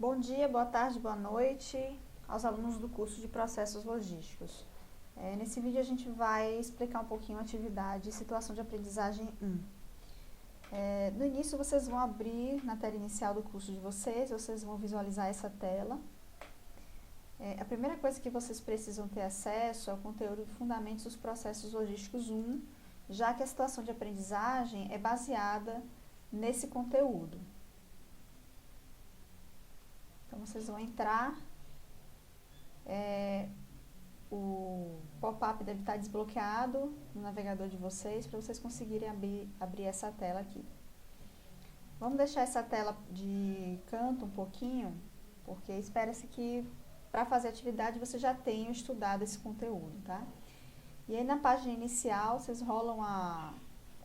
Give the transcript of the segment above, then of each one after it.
Bom dia, boa tarde, boa noite aos alunos do curso de Processos Logísticos. Nesse vídeo a gente vai explicar um pouquinho a atividade Situação de Aprendizagem 1. No início vocês vão abrir na tela inicial do curso de vocês vão visualizar essa tela. A primeira coisa que vocês precisam ter acesso é o conteúdo de Fundamentos dos Processos Logísticos 1, já que a situação de aprendizagem é baseada nesse conteúdo. Então, vocês vão entrar, o pop-up deve estar desbloqueado no navegador de vocês, para vocês conseguirem abrir essa tela aqui. Vamos deixar essa tela de canto um pouquinho, porque espera-se que para fazer a atividade você já tenha estudado esse conteúdo, tá? E aí na página inicial, vocês rolam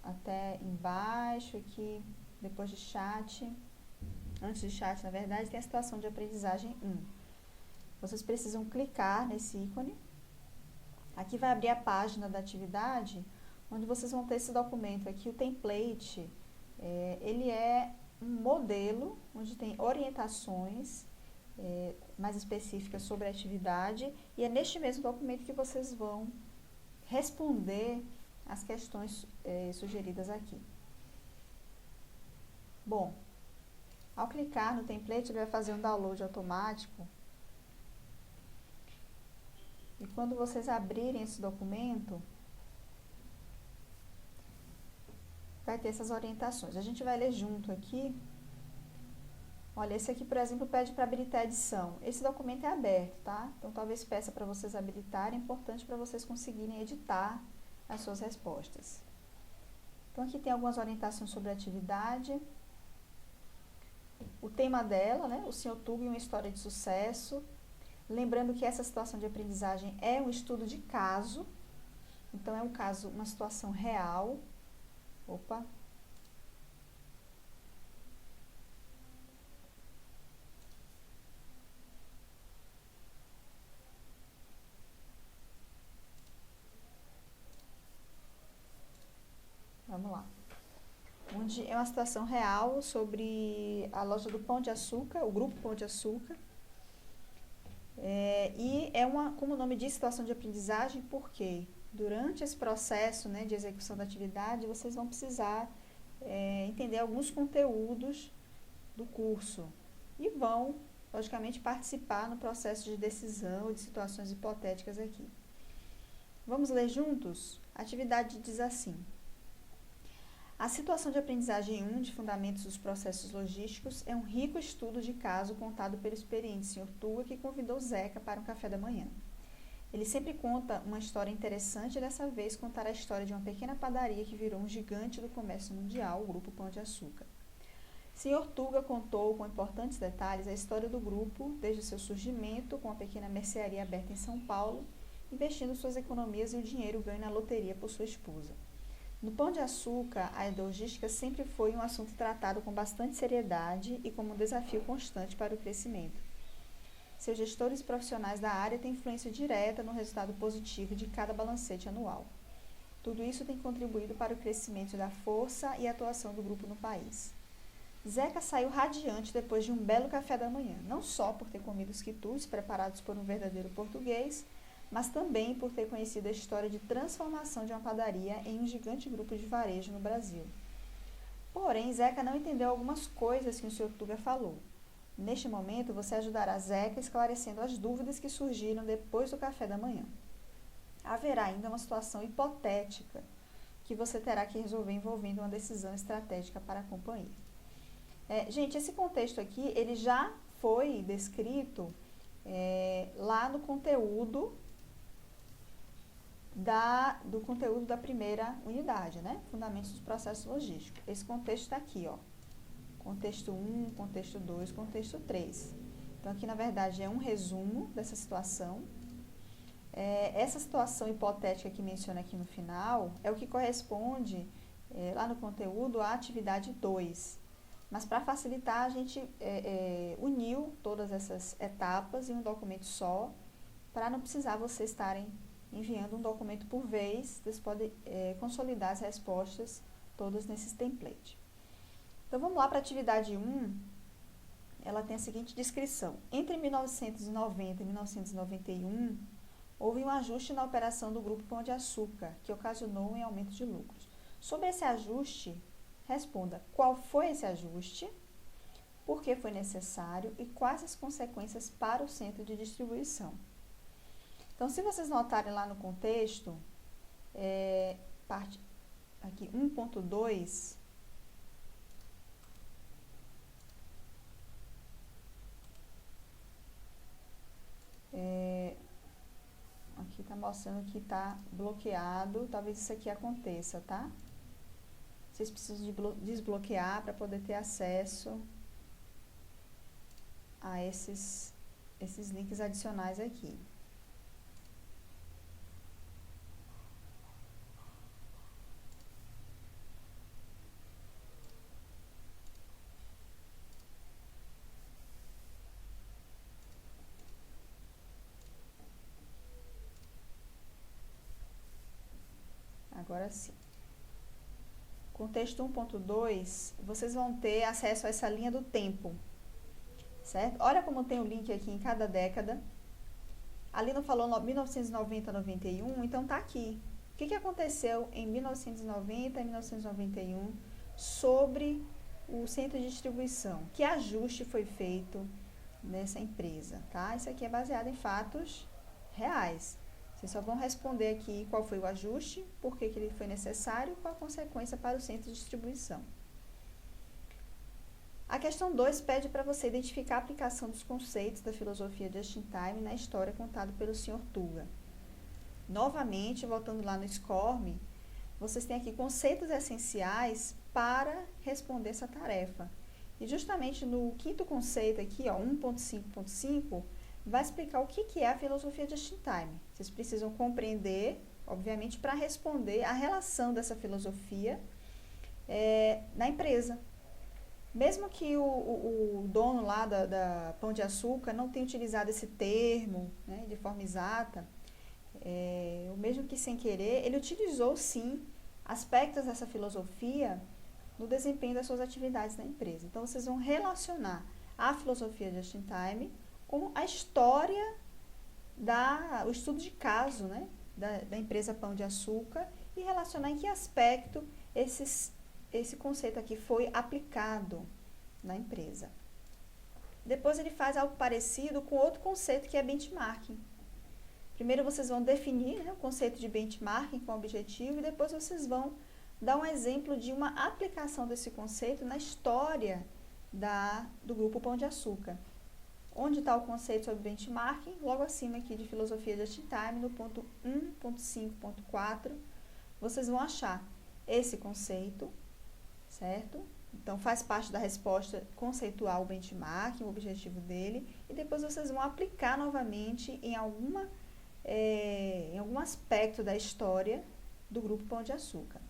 até embaixo aqui, depois de chat. Antes de chat, na verdade, tem a situação de aprendizagem 1. Vocês precisam clicar nesse ícone. Aqui vai abrir a página da atividade, onde vocês vão ter esse documento aqui, o template. Ele é um modelo, onde tem orientações mais específicas sobre a atividade, e é neste mesmo documento que vocês vão responder as questões sugeridas aqui. Bom, ao clicar no template, ele vai fazer um download automático. E quando vocês abrirem esse documento, vai ter essas orientações. A gente vai ler junto aqui. Olha, esse aqui, por exemplo, pede para habilitar a edição. Esse documento é aberto, tá? Então, talvez peça para vocês habilitarem. É importante para vocês conseguirem editar as suas respostas. Então, aqui tem algumas orientações sobre a atividade. O tema dela, né? O Sr. Tuga e uma história de sucesso. Lembrando que essa situação de aprendizagem é um estudo de caso. Então, é um caso, uma situação real. Opa! Vamos lá. Onde é uma situação real sobre a loja do Pão de Açúcar, o grupo Pão de Açúcar. E é como o nome diz, situação de aprendizagem, porque durante esse processo, né, de execução da atividade, vocês vão precisar entender alguns conteúdos do curso e vão, logicamente, participar no processo de decisão de situações hipotéticas aqui. Vamos ler juntos? A atividade diz assim: a situação de aprendizagem 1 de Fundamentos dos Processos Logísticos é um rico estudo de caso contado pelo experiente Sr. Tuga, que convidou Zeca para um café da manhã. Ele sempre conta uma história interessante e dessa vez contará a história de uma pequena padaria que virou um gigante do comércio mundial, o Grupo Pão de Açúcar. Sr. Tuga contou com importantes detalhes a história do grupo desde o seu surgimento, com a pequena mercearia aberta em São Paulo, investindo suas economias e o dinheiro ganho na loteria por sua esposa. No Pão de Açúcar, a logística sempre foi um assunto tratado com bastante seriedade e como um desafio constante para o crescimento. Seus gestores e profissionais da área têm influência direta no resultado positivo de cada balancete anual. Tudo isso tem contribuído para o crescimento da força e atuação do grupo no país. Zeca saiu radiante depois de um belo café da manhã, não só por ter comido os quitutes preparados por um verdadeiro português, mas também por ter conhecido a história de transformação de uma padaria em um gigante grupo de varejo no Brasil. Porém, Zeca não entendeu algumas coisas que o Sr. Tuga falou. Neste momento, você ajudará Zeca esclarecendo as dúvidas que surgiram depois do café da manhã. Haverá ainda uma situação hipotética que você terá que resolver envolvendo uma decisão estratégica para a companhia. Gente, esse contexto aqui, ele já foi descrito lá no conteúdo do conteúdo da primeira unidade, né? Fundamentos dos processos logísticos. Esse contexto está aqui, ó. Contexto 1, contexto 2, contexto 3. Então, aqui, na verdade, é um resumo dessa situação. Essa situação hipotética que menciona aqui no final é o que corresponde, lá no conteúdo, à atividade 2. Mas, para facilitar, a gente uniu todas essas etapas em um documento só, para não precisar vocês estarem enviando um documento por vez. Vocês podem consolidar as respostas todas nesses templates. Então, vamos lá para a atividade 1. ela tem a seguinte descrição. Entre 1990 e 1991, houve um ajuste na operação do Grupo Pão de Açúcar, que ocasionou um aumento de lucros. Sobre esse ajuste, responda qual foi esse ajuste, por que foi necessário e quais as consequências para o centro de distribuição. Então, se vocês notarem lá no contexto, parte aqui 1.2, aqui está mostrando que está bloqueado, talvez isso aqui aconteça, tá? Vocês precisam desbloquear para poder ter acesso a esses links adicionais aqui. Agora sim. Contexto 1.2, vocês vão ter acesso a essa linha do tempo, certo? Olha como tem o link aqui em cada década. Ali não falou 1990 a 91, então tá aqui. O que aconteceu em 1990 e 1991 sobre o centro de distribuição? Que ajuste foi feito nessa empresa, tá? Isso aqui é baseado em fatos reais. Vocês só vão responder aqui qual foi o ajuste, por que ele foi necessário e qual a consequência para o centro de distribuição. A questão 2 pede para você identificar a aplicação dos conceitos da filosofia Just in Time na história contada pelo Sr. Tuga. Novamente, voltando lá no SCORM, vocês têm aqui conceitos essenciais para responder essa tarefa. E justamente no quinto conceito aqui, ó, 1.5.5, vai explicar o que é a filosofia Just in Time. Vocês precisam compreender, obviamente, para responder a relação dessa filosofia na empresa. Mesmo que o dono lá da Pão de Açúcar não tenha utilizado esse termo, né, de forma exata, ou mesmo que sem querer, ele utilizou sim aspectos dessa filosofia no desempenho das suas atividades na empresa. Então, vocês vão relacionar a filosofia Just in Time com a história o estudo de caso, né, da empresa Pão de Açúcar e relacionar em que aspecto esse conceito aqui foi aplicado na empresa. Depois ele faz algo parecido com outro conceito que é benchmarking. Primeiro vocês vão definir, né, o conceito de benchmarking com o objetivo e depois vocês vão dar um exemplo de uma aplicação desse conceito na história do Grupo Pão de Açúcar. Onde está o conceito sobre benchmarking? Logo acima aqui de filosofia Just in Time, no ponto 1.5.4, vocês vão achar esse conceito, certo? Então, faz parte da resposta conceitual o benchmarking, o objetivo dele, e depois vocês vão aplicar novamente em algum aspecto da história do Grupo Pão de Açúcar.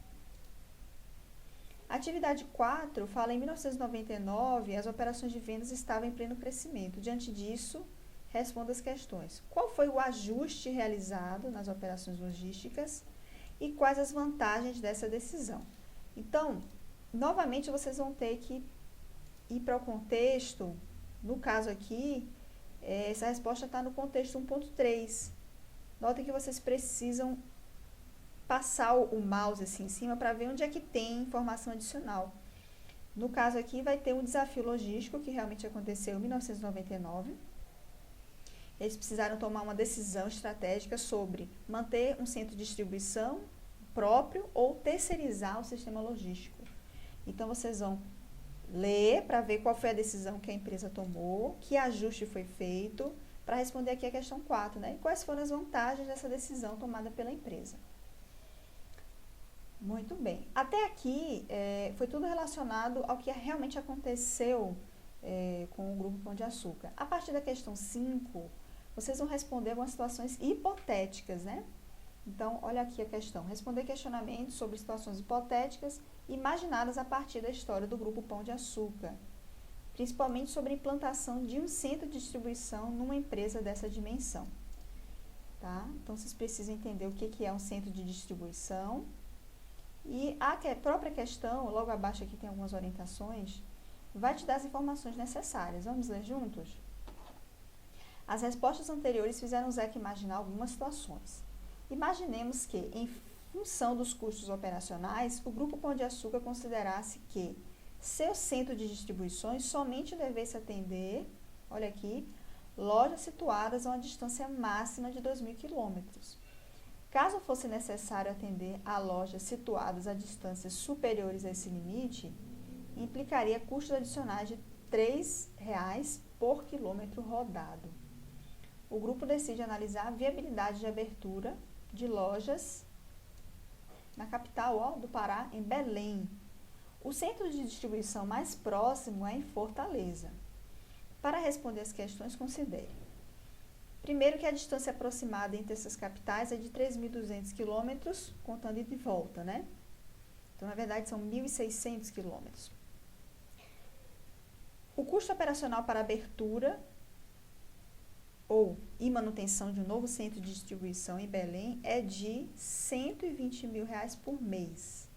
Atividade 4 fala em 1999, as operações de vendas estavam em pleno crescimento. Diante disso, responda as questões. Qual foi o ajuste realizado nas operações logísticas e quais as vantagens dessa decisão? Então, novamente, vocês vão ter que ir para o contexto. No caso aqui, essa resposta está no contexto 1.3. Notem que vocês precisam passar o mouse assim em cima para ver onde é que tem informação adicional. No caso aqui, vai ter um desafio logístico que realmente aconteceu em 1999. Eles precisaram tomar uma decisão estratégica sobre manter um centro de distribuição próprio ou terceirizar o sistema logístico. Então, vocês vão ler para ver qual foi a decisão que a empresa tomou, que ajuste foi feito, para responder aqui a questão 4, né? E quais foram as vantagens dessa decisão tomada pela empresa. Muito bem. Até aqui, foi tudo relacionado ao que realmente aconteceu com o Grupo Pão de Açúcar. A partir da questão 5, vocês vão responder algumas situações hipotéticas, né? Então, olha aqui a questão. Responder questionamentos sobre situações hipotéticas imaginadas a partir da história do Grupo Pão de Açúcar, principalmente sobre a implantação de um centro de distribuição numa empresa dessa dimensão. Tá? Então, vocês precisam entender o que é um centro de distribuição. E a própria questão, logo abaixo aqui tem algumas orientações, vai te dar as informações necessárias. Vamos ler juntos? As respostas anteriores fizeram o Zeca imaginar algumas situações. Imaginemos que, em função dos custos operacionais, o Grupo Pão de Açúcar considerasse que seu centro de distribuições somente devesse atender, olha aqui, lojas situadas a uma distância máxima de 2.000 quilômetros. Caso fosse necessário atender a lojas situadas a distâncias superiores a esse limite, implicaria custos adicionais de R$ 3,00 por quilômetro rodado. O grupo decide analisar a viabilidade de abertura de lojas na capital do Pará, em Belém. O centro de distribuição mais próximo é em Fortaleza. Para responder as questões, considere. Primeiro que a distância aproximada entre essas capitais é de 3.200 quilômetros, contando ida e volta, né? Então, na verdade, são 1.600 quilômetros. O custo operacional para abertura e manutenção de um novo centro de distribuição em Belém é de R$ 120 mil por mês.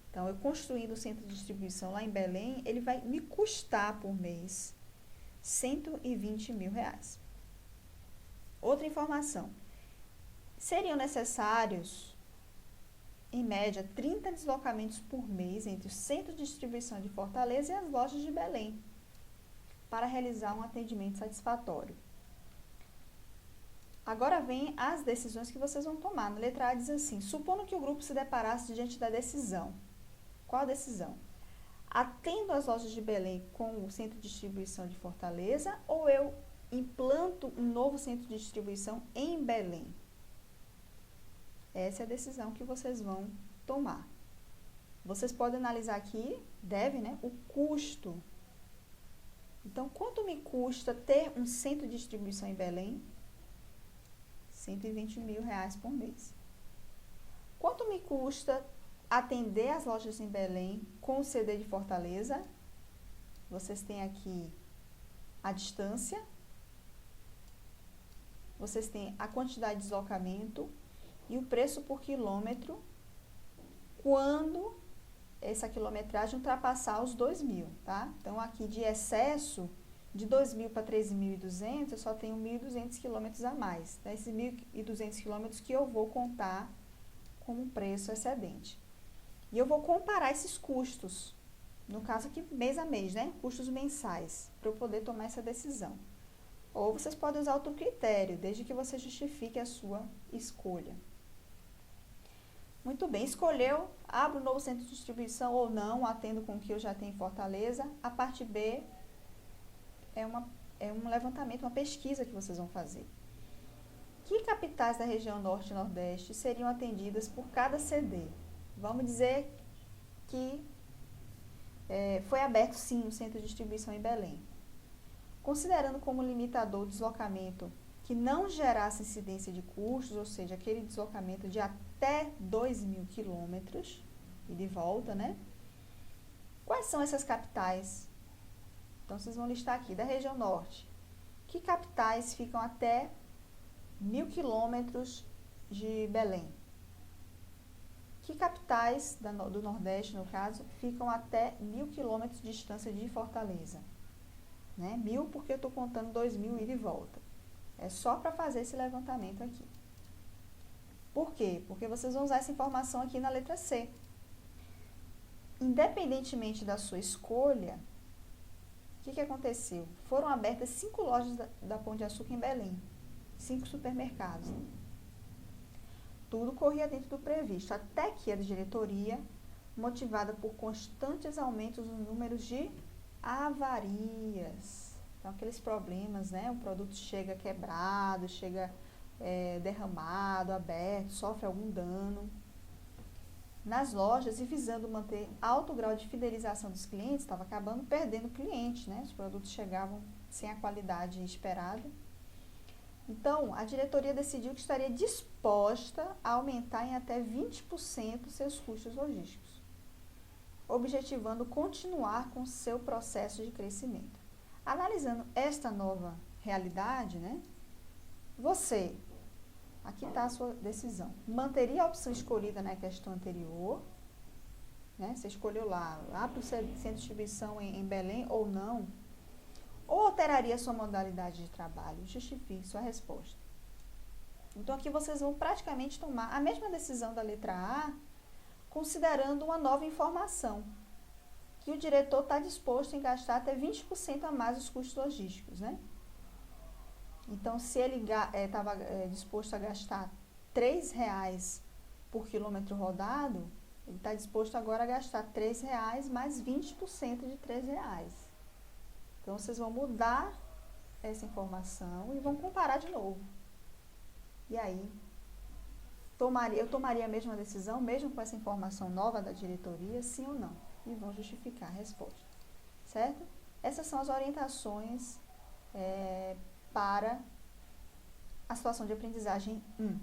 Então, eu construindo o centro de distribuição lá em Belém, ele vai me custar por mês R$ 120 mil. Outra informação. Seriam necessários, em média, 30 deslocamentos por mês entre o centro de distribuição de Fortaleza e as lojas de Belém, para realizar um atendimento satisfatório. Agora vem as decisões que vocês vão tomar. Na letra A diz assim: supondo que o grupo se deparasse diante da decisão. Qual a decisão? Atendo as lojas de Belém com o centro de distribuição de Fortaleza ou eu implanto um novo centro de distribuição em Belém? Essa é a decisão que vocês vão tomar. Vocês podem analisar aqui, o custo. Então, quanto me custa ter um centro de distribuição em Belém? R$ 120 mil por mês. Quanto me custa atender as lojas em Belém com o CD de Fortaleza? Vocês têm aqui a distância, vocês têm a quantidade de deslocamento e o preço por quilômetro quando essa quilometragem ultrapassar os 2.000, tá? Então, aqui de excesso, de 2.000 para 3.200, eu só tenho 1.200 quilômetros a mais. Tá? Esses 1.200 quilômetros que eu vou contar como um preço excedente. E eu vou comparar esses custos, no caso aqui, mês a mês, né? Custos mensais, para eu poder tomar essa decisão. Ou vocês podem usar outro critério, desde que você justifique a sua escolha. Muito bem, escolheu, abro um novo centro de distribuição ou não, atendo com o que eu já tenho em Fortaleza. A parte B é um levantamento, uma pesquisa que vocês vão fazer. Que capitais da região Norte e Nordeste seriam atendidas por cada CD? Vamos dizer que foi aberto, sim, um centro de distribuição em Belém. Considerando como limitador o deslocamento que não gerasse incidência de custos, ou seja, aquele deslocamento de até 2.000 quilômetros e de volta, né? Quais são essas capitais? Então, vocês vão listar aqui, da região Norte. Que capitais ficam até 1.000 quilômetros de Belém? Que capitais do Nordeste, no caso, ficam até 1.000 quilômetros de distância de Fortaleza? Né? 1.000 porque eu estou contando 2.000 ida e volta. É só para fazer esse levantamento aqui. Por quê? Porque vocês vão usar essa informação aqui na letra C. Independentemente da sua escolha, o que aconteceu? Foram abertas 5 lojas da Pão de Açúcar em Belém. 5 supermercados. Tudo corria dentro do previsto, até que a diretoria, motivada por constantes aumentos nos números de avarias. Então, aqueles problemas, né? O produto chega quebrado, chega derramado, aberto, sofre algum dano. Nas lojas, e visando manter alto grau de fidelização dos clientes, estava acabando perdendo cliente, né? Os produtos chegavam sem a qualidade esperada. Então, a diretoria decidiu que estaria disposta a aumentar em até 20% seus custos logísticos, objetivando continuar com seu processo de crescimento. Analisando esta nova realidade, né, você, aqui está a sua decisão, manteria a opção escolhida na questão anterior, né? Você escolheu lá para o centro de distribuição em Belém ou não, ou alteraria sua modalidade de trabalho? Justifique sua resposta. Então, aqui vocês vão praticamente tomar a mesma decisão da letra A, considerando uma nova informação, que o diretor está disposto em gastar até 20% a mais os custos logísticos, né? Então, se ele estava disposto a gastar R$ 3 por quilômetro rodado, ele está disposto agora a gastar R$ 3 mais 20% de R$ 3. Então, vocês vão mudar essa informação e vão comparar de novo. E aí, eu tomaria a mesma decisão, mesmo com essa informação nova da diretoria, sim ou não? E vão justificar a resposta, certo? Essas são as orientações para a situação de aprendizagem 1.